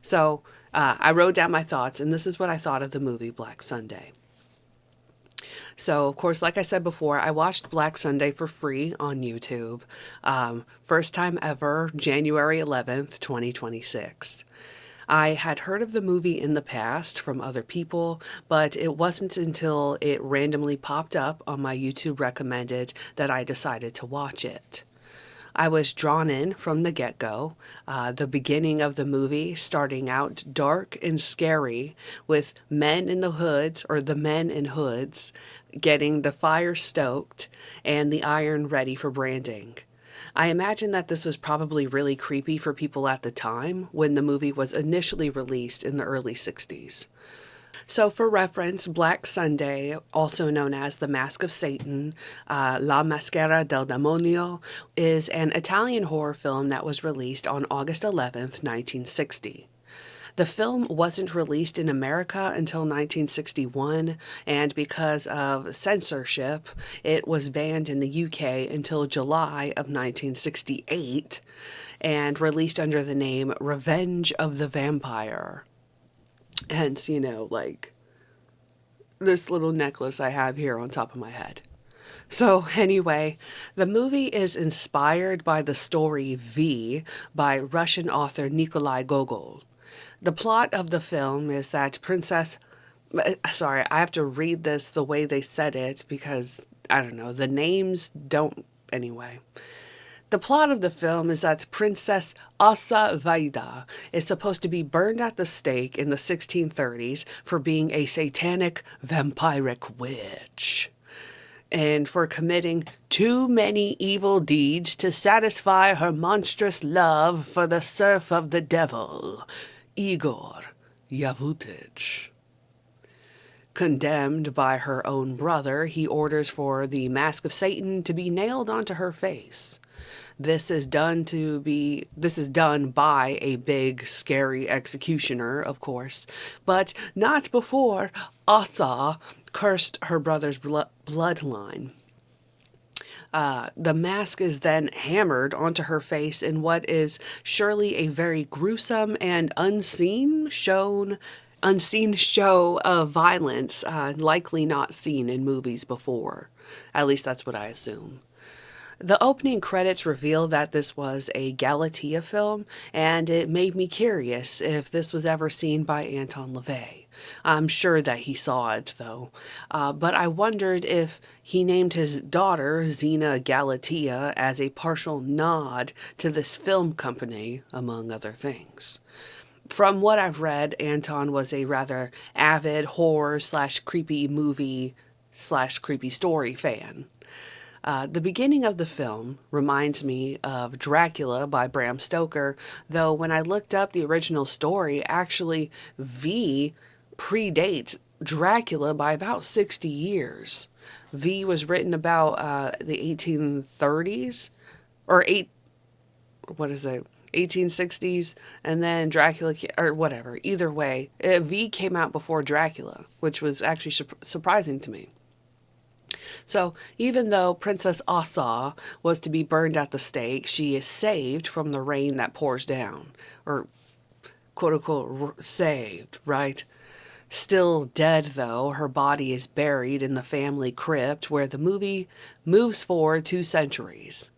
So I wrote down my thoughts, and this is what I thought of the movie Black Sunday. So, of course, like I said before, I watched Black Sunday for free on YouTube. First time ever, January 11th, 2026. I had heard of the movie in the past from other people, but it wasn't until it randomly popped up on my YouTube recommended that I decided to watch it. I was drawn in from the get go. The beginning of the movie starting out dark and scary with men in the hoods, or the men in hoods, getting the fire stoked and the iron ready for branding. I imagine that this was probably really creepy for people at the time when the movie was initially released in the early 60s. So, for reference, Black Sunday, also known as The Mask of Satan, La Maschera del Demonio, is an Italian horror film that was released on August 11th, 1960. The film wasn't released in America until 1961, and because of censorship, it was banned in the UK until July of 1968 and released under the name Revenge of the Vampire. Hence, like this little necklace I have here on top of my head. So, anyway, the movie is inspired by the story V by Russian author Nikolai Gogol. The plot of the film is that sorry, I have to read this the way they said it because, I don't know, the names don't, anyway. The plot of the film is that Princess Asa Vaida is supposed to be burned at the stake in the 1630s for being a satanic vampiric witch and for committing too many evil deeds to satisfy her monstrous love for the serf of the devil, Igor Yavutich. Condemned by her own brother, he orders for the Mask of Satan to be nailed onto her face. This is done by a big, scary executioner, of course, but not before Asa cursed her brother's bloodline. The mask is then hammered onto her face in what is surely a very gruesome and unseen show of violence, likely not seen in movies before. At least that's what I assume. The opening credits reveal that this was a Galatea film, and it made me curious if this was ever seen by Anton LaVey. I'm sure that he saw it, though. But I wondered if he named his daughter Xena Galatea as a partial nod to this film company, among other things. From what I've read, Anton was a rather avid horror / creepy movie / creepy story fan. The beginning of the film reminds me of Dracula by Bram Stoker, though when I looked up the original story, actually V predates Dracula by about 60 years. V was written about the 1830s, or 1860s, and then Dracula, or whatever. Either way, V came out before Dracula, which was actually surprising to me. So, even though Princess Asa was to be burned at the stake, she is saved from the rain that pours down. Or, quote unquote, saved, right? Still dead, though, her body is buried in the family crypt where the movie moves forward 2 centuries.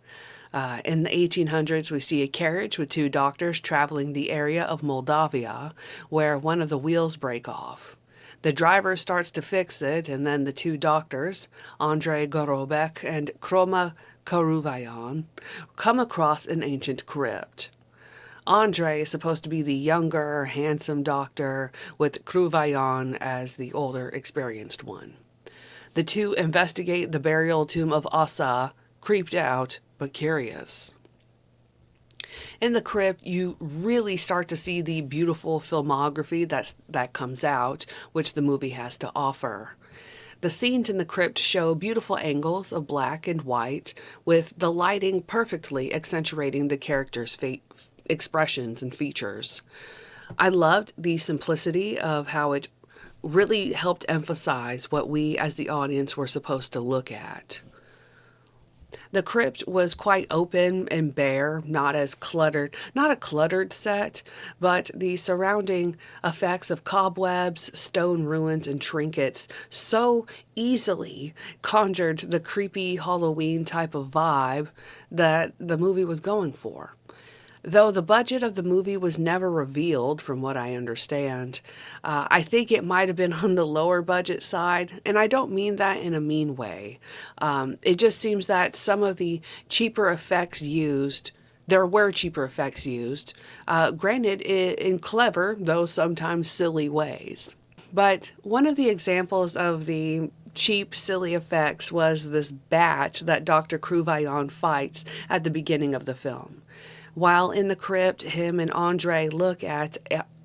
In the 1800s, we see a carriage with 2 doctors traveling the area of Moldavia where one of the wheels break off. The driver starts to fix it, and then the 2 doctors, Andrei Gorobek and Kroma Karuvayan, come across an ancient crypt. Andrei is supposed to be the younger, handsome doctor, with Kruvayan as the older, experienced one. The 2 investigate the burial tomb of Asa, creeped out but curious. In the crypt, you really start to see the beautiful filmography that comes out, which the movie has to offer. The scenes in the crypt show beautiful angles of black and white, with the lighting perfectly accentuating the characters' expressions and features. I loved the simplicity of how it really helped emphasize what we as the audience were supposed to look at. The crypt was quite open and bare, not as cluttered, not a cluttered set, but the surrounding effects of cobwebs, stone ruins, and trinkets so easily conjured the creepy Halloween type of vibe that the movie was going for. Though the budget of the movie was never revealed, from what I understand, I think it might have been on the lower budget side, and I don't mean that in a mean way. It just seems that some of the cheaper effects used, there were cheaper effects used, granted in clever, though sometimes silly ways. But one of the examples of the cheap, silly effects was this bat that Dr. Crouvaillon fights at the beginning of the film. While in the crypt, him and Andre look at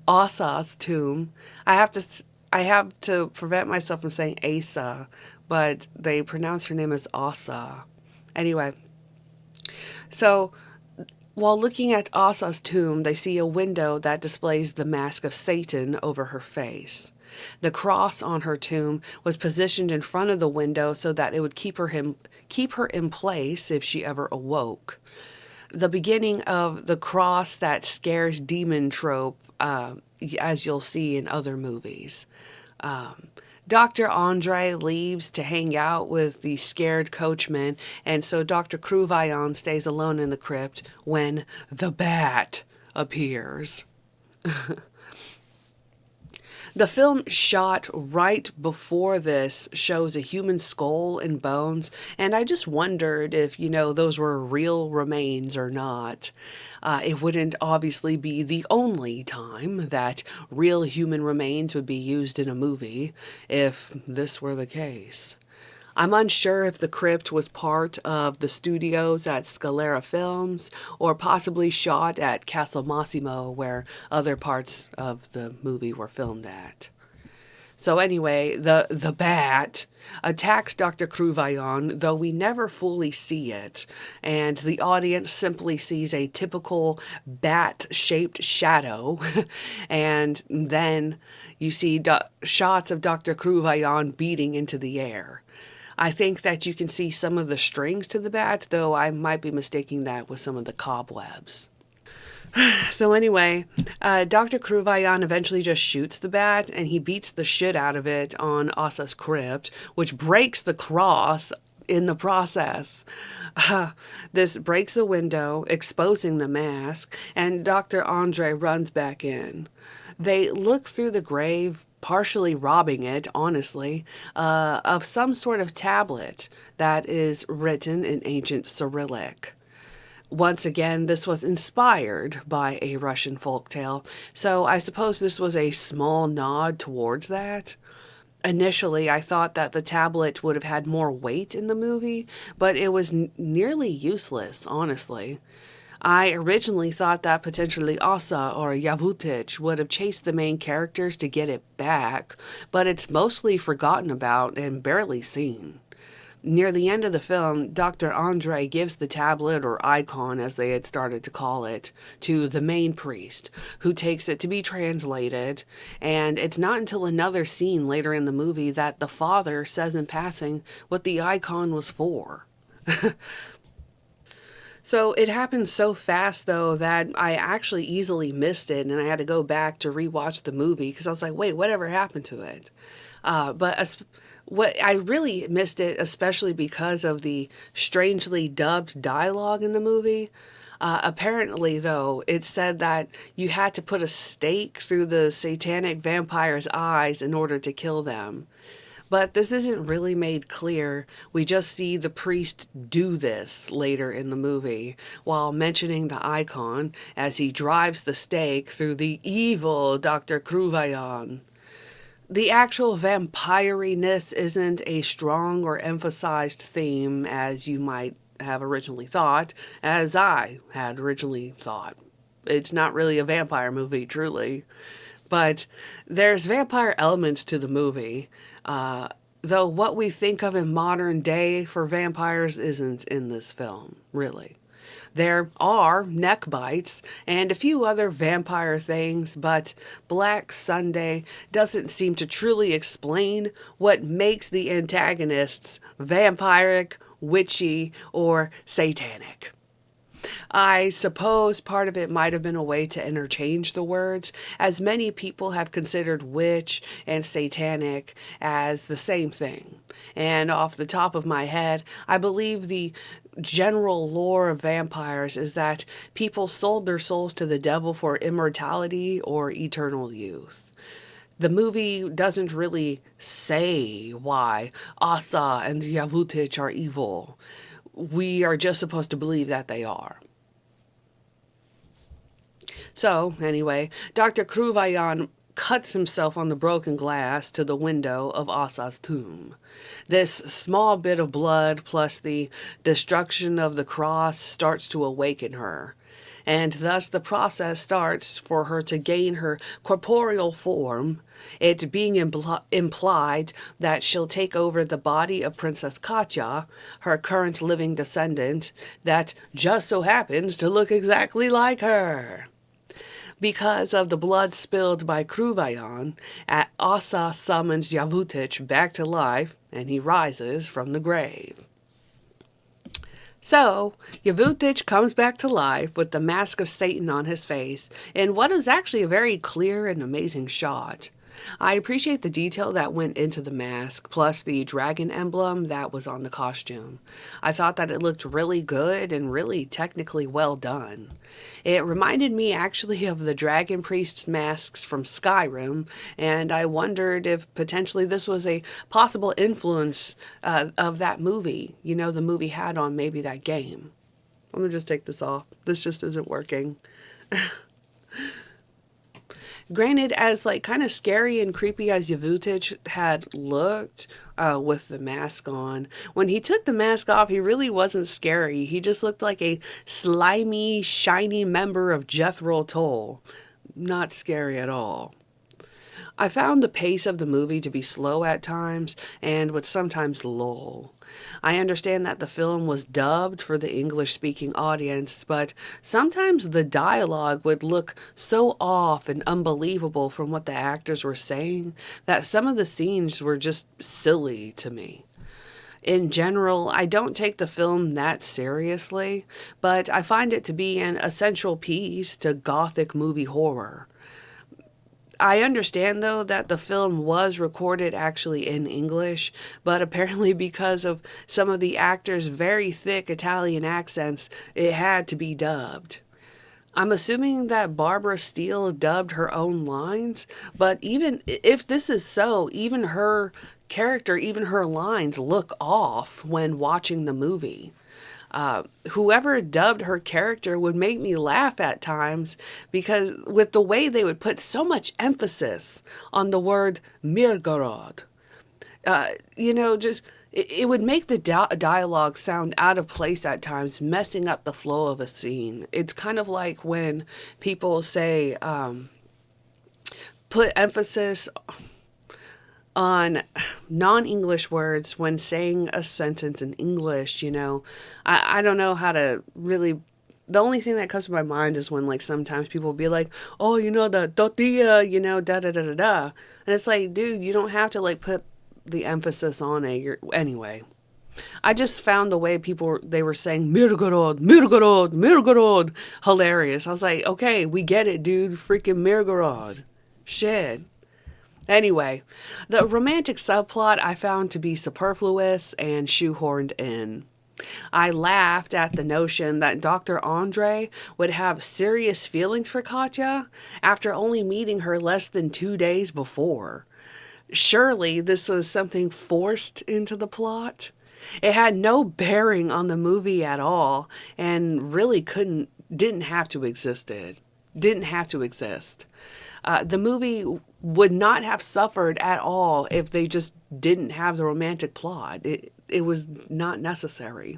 Asa's tomb. I have to prevent myself from saying Asa, but they pronounce her name as Asa. Anyway, so while looking at Asa's tomb, they see a window that displays the mask of Satan over her face. The cross on her tomb was positioned in front of the window so that it would keep her in place if she ever awoke. The beginning of the cross that scares demon trope, as you'll see in other movies. Dr. Andre leaves to hang out with the scared coachman, and so Dr. Crouvaillon stays alone in the crypt when the bat appears. The film shot right before this shows a human skull and bones, and I just wondered if, those were real remains or not. It wouldn't obviously be the only time that real human remains would be used in a movie, if this were the case. I'm unsure if the crypt was part of the studios at Scalera Films or possibly shot at Castle Massimo where other parts of the movie were filmed at. So anyway, the bat attacks Dr. Crouvaillon, though we never fully see it, and the audience simply sees a typical bat-shaped shadow, and then you see shots of Dr. Crouvaillon beating into the air. I think that you can see some of the strings to the bat, though I might be mistaking that with some of the cobwebs. So anyway, Dr. Crouvaillon eventually just shoots the bat, and he beats the shit out of it on Asa's crypt, which breaks the cross in the process. This breaks the window, exposing the mask, and Dr. Andre runs back in. They look through the grave, partially robbing it, honestly, of some sort of tablet that is written in ancient Cyrillic. Once again, this was inspired by a Russian folktale, so I suppose this was a small nod towards that. Initially, I thought that the tablet would have had more weight in the movie, but it was nearly useless, honestly. I originally thought that potentially Asa or Yavutic would have chased the main characters to get it back, but it's mostly forgotten about and barely seen. Near the end of the film, Dr. Andre gives the tablet, or icon as they had started to call it, to the main priest, who takes it to be translated, and it's not until another scene later in the movie that the father says in passing what the icon was for. So it happened so fast, though, that I actually easily missed it, and I had to go back to rewatch the movie because I was like, wait, whatever happened to it? What I really missed it, especially because of the strangely dubbed dialogue in the movie. Apparently, though, it said that you had to put a stake through the satanic vampire's eyes in order to kill them. But this isn't really made clear. We just see the priest do this later in the movie, while mentioning the icon as he drives the stake through the evil Dr. Crouvaillon. The actual vampiriness isn't a strong or emphasized theme as you might have originally thought, as I had originally thought. It's not really a vampire movie, truly. But there's vampire elements to the movie, though what we think of in modern day for vampires isn't in this film, really. There are neck bites and a few other vampire things, but Black Sunday doesn't seem to truly explain what makes the antagonists vampiric, witchy, or satanic. I suppose part of it might have been a way to interchange the words, as many people have considered witch and satanic as the same thing. And off the top of my head, I believe the general lore of vampires is that people sold their souls to the devil for immortality or eternal youth. The movie doesn't really say why Asa and Yavutic are evil. We are just supposed to believe that they are. So, anyway, Dr. Kruvayan cuts himself on the broken glass to the window of Asa's tomb. This small bit of blood plus the destruction of the cross starts to awaken her. And thus the process starts for her to gain her corporeal form, it being implied that she'll take over the body of Princess Katya, her current living descendant, that just so happens to look exactly like her. Because of the blood spilled by Kruvayan, Asa summons Yavutic back to life, and he rises from the grave. So, Yavutic comes back to life with the mask of Satan on his face in what is actually a very clear and amazing shot. I appreciate the detail that went into the mask, plus the dragon emblem that was on the costume. I thought that it looked really good and really technically well done. It reminded me actually of the dragon priest masks from Skyrim, and I wondered if potentially this was a possible influence of that movie, the movie had on maybe that game. Let me just take this off. This just isn't working. Granted, as kind of scary and creepy as Yavutic had looked with the mask on, when he took the mask off, he really wasn't scary. He just looked like a slimy, shiny member of Jethro Tull. Not scary at all. I found the pace of the movie to be slow at times and would sometimes lull. I understand that the film was dubbed for the English-speaking audience, but sometimes the dialogue would look so off and unbelievable from what the actors were saying that some of the scenes were just silly to me. In general, I don't take the film that seriously, but I find it to be an essential piece to Gothic movie horror. I understand, though, that the film was recorded actually in English, but apparently because of some of the actors' very thick Italian accents, it had to be dubbed. I'm assuming that Barbara Steele dubbed her own lines, but even if this is so, even her character, even her lines look off when watching the movie. Whoever dubbed her character would make me laugh at times because with the way they would put so much emphasis on the word Mirgorod. It would make the dialogue sound out of place at times, messing up the flow of a scene. It's kind of like when people say, put emphasis on non-English words when saying a sentence in English, I don't know how to really, the only thing that comes to my mind is when sometimes people will be like, oh, the tortilla, da da da da da. And it's like, dude, you don't have to put the emphasis on it. Anyway. I just found the way they were saying Mirgorod, Mirgorod, Mirgorod hilarious. I was like, okay, we get it, dude. Freaking Mirgorod. Shit. Anyway, the romantic subplot I found to be superfluous and shoehorned in. I laughed at the notion that Dr. Andre would have serious feelings for Katya after only meeting her less than 2 days before. Surely this was something forced into the plot. It had no bearing on the movie at all and really didn't have to exist. The movie would not have suffered at all if they just didn't have the romantic plot. It was not necessary.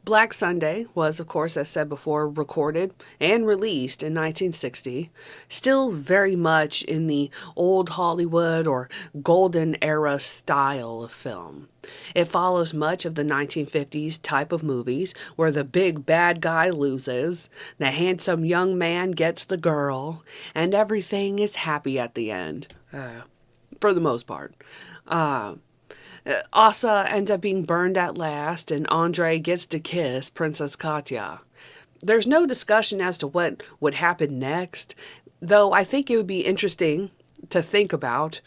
Black Sunday was, of course, as said before, recorded and released in 1960, still very much in the old Hollywood or golden era style of film. It follows much of the 1950s type of movies where the big bad guy loses, the handsome young man gets the girl, and everything is happy at the end, for the most part. Asa ends up being burned at last, and Andre gets to kiss Princess Katya. There's no discussion as to what would happen next, though I think it would be interesting to think about.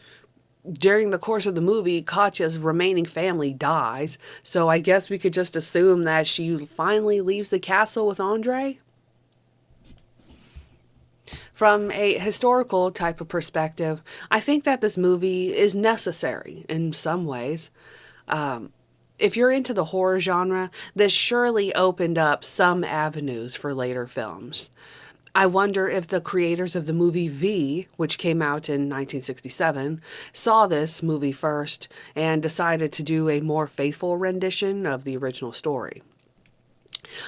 During the course of the movie, Katya's remaining family dies, so I guess we could just assume that she finally leaves the castle with Andre. From a historical type of perspective, I think that this movie is necessary in some ways. If you're into the horror genre, this surely opened up some avenues for later films. I wonder if the creators of the movie V, which came out in 1967, saw this movie first and decided to do a more faithful rendition of the original story.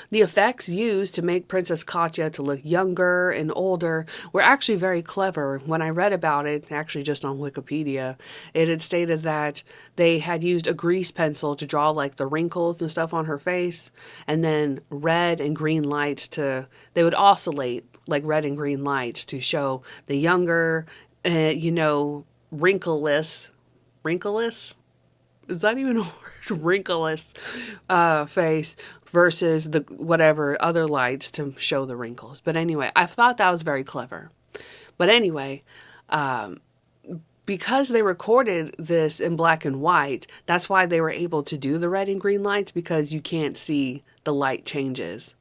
The effects used to make Princess Katya to look younger and older were actually very clever. When I read about it, actually just on Wikipedia, it had stated that they had used a grease pencil to draw like the wrinkles and stuff on her face, and then red and green lights they would oscillate like red and green lights to show the younger, wrinkleless, wrinkleless? Is that even a word? Wrinkleless face versus the whatever other lights to show the wrinkles. But anyway, I thought that was very clever. But anyway, because they recorded this in black and white, that's why they were able to do the red and green lights, because you can't see the light changes.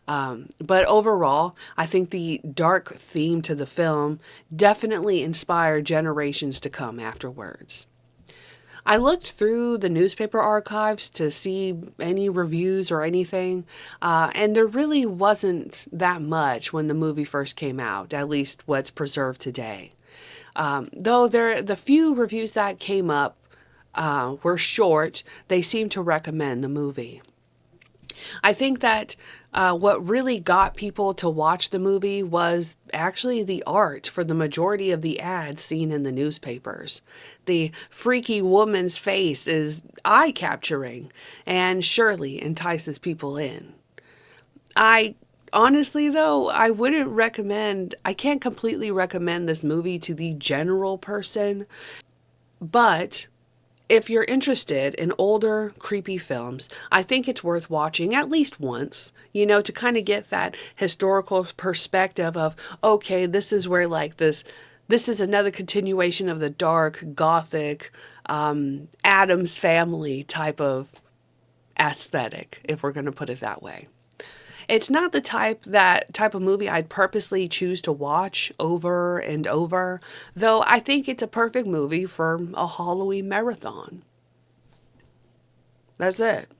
But overall, I think the dark theme to the film definitely inspired generations to come afterwards. I looked through the newspaper archives to see any reviews or anything, and there really wasn't that much when the movie first came out, at least what's preserved today. Though the few reviews that came up were short, they seemed to recommend the movie. I think that what really got people to watch the movie was actually the art for the majority of the ads seen in the newspapers. The freaky woman's face is eye capturing and surely entices people in. I honestly, though, I can't completely recommend this movie to the general person, but if you're interested in older, creepy films, I think it's worth watching at least once, to kind of get that historical perspective of, okay, this is where this is another continuation of the dark, gothic, Addams Family type of aesthetic, if we're going to put it that way. It's not the type of movie I'd purposely choose to watch over and over, though I think it's a perfect movie for a Halloween marathon. That's it.